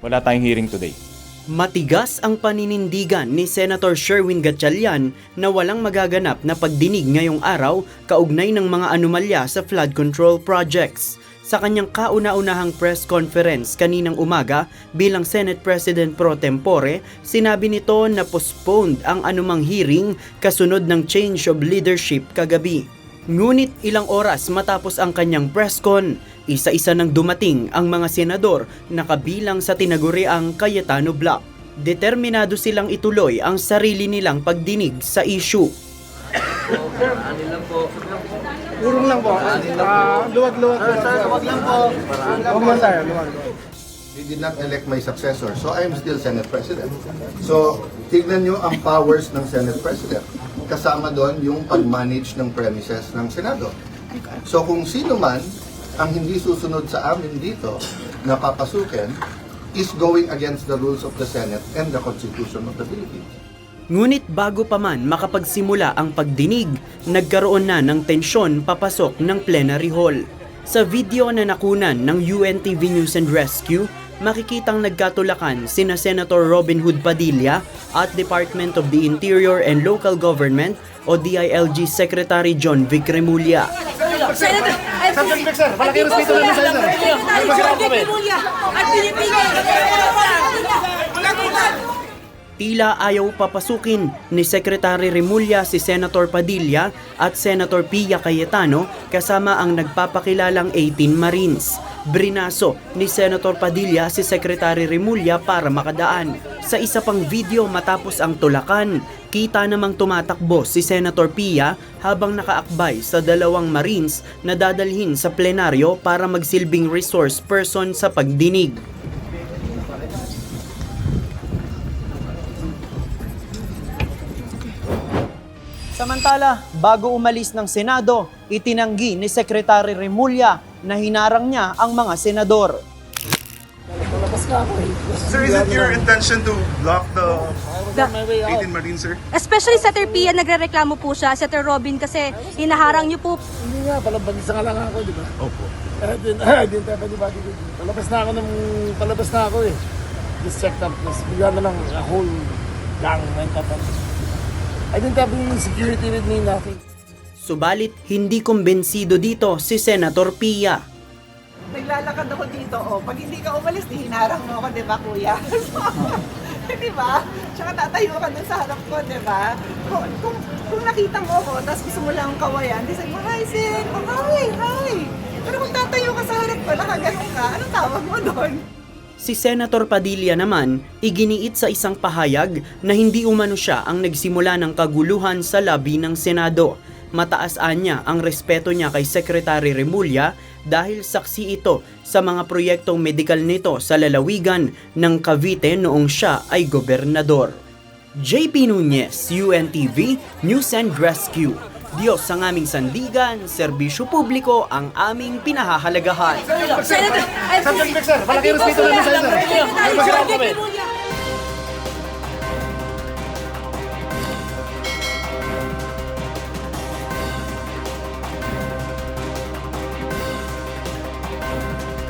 Wala tayong hearing today. Matigas ang paninindigan ni Senator Sherwin Gatchalian na walang magaganap na pagdinig ngayong araw kaugnay ng mga anomalya sa flood control projects. Sa kanyang kauna-unahang press conference kaninang umaga bilang Senate President pro tempore, sinabi nito na postponed ang anumang hearing kasunod ng change of leadership kagabi. Ngunit ilang oras matapos ang kanyang press con, isa-isa nang dumating ang mga senador na kabilang sa tinaguriang Cayetano Block. Determinado silang ituloy ang sarili nilang pagdinig sa issue. Urong lang po. Luwag-luwag. Luwag lang po. Huwag mo tayo, luwag. They did not elect my successor, so I am still Senate President. So, tignan nyo ang powers ng Senate President. Kasama doon yung pag-manage ng premises ng Senado. So, kung sino man ang hindi susunod sa amin dito na papasukin is going against the rules of the Senate and the Constitution of the Philippines. Ngunit bago pa man makapagsimula ang pagdinig, nagkaroon na ng tensyon papasok ng plenary hall. Sa video na nakunan ng UNTV News and Rescue, makikitang nagkatulakan sina Senator Robin Hood Padilla at Department of the Interior and Local Government o DILG Secretary John Vic Remulla. Senator, sir, malaki respeto namin sa inyo. At pinipigil. Tila ayaw papasukin ni Secretary Remulla si Senator Padilla at Senator Pia Cayetano kasama ang nagpapakilalang 18 Marines. Brinaso ni Senator Padilla si Secretary Remulla para makadaan. Sa isa pang video matapos ang tulakan, kita namang tumatakbo si Senator Pia habang nakaakbay sa dalawang Marines na dadalhin sa plenaryo para magsilbing resource person sa pagdinig. Samantala, bago umalis ng Senado, itinanggi ni Secretary Remulla na hinarang niya ang mga senador. Sir, is it your intention to block the 18 Marines, sir? Especially Senator Pia, nagrereklamo po siya. Senator Robin kasi hinaharang niyo po. Hindi nga, palabagisa nga lang ako, di ba? Opo. Didn't have anybody. Palabas na ako eh. Just checked up. Tapos bigla na lang a whole gang went up. I didn't have any security with me, nothing. Subalit, hindi kumbensido dito si Senator Pia. Naglalakad ako dito, pag hindi ka umalis, hinarang mo ako, di ba, kuya? Di ba? Tsaka tatayo ka dun sa harap ko, di ba? Kung nakita mo ako, tapos gusto mo lang kawayan, di sabi mo, hi, Sen! Oh, hi! Pero kung tatayo ka sa harap ko, nakaganon ka, anong tawag mo doon? Si Senator Padilla naman, iginiit sa isang pahayag na hindi umano siya ang nagsimula ng kaguluhan sa labi ng Senado. Mataas niya ang respeto niya kay Secretary Remulla dahil saksi ito sa mga proyektong medikal nito sa lalawigan ng Cavite noong siya ay gobernador. JP Nunez, UNTV, News and Rescue. Diyos ang aming sandigan, serbisyo publiko ang aming pinahahalagahan. Senator, Sir, malaki respeto namin sa inyo.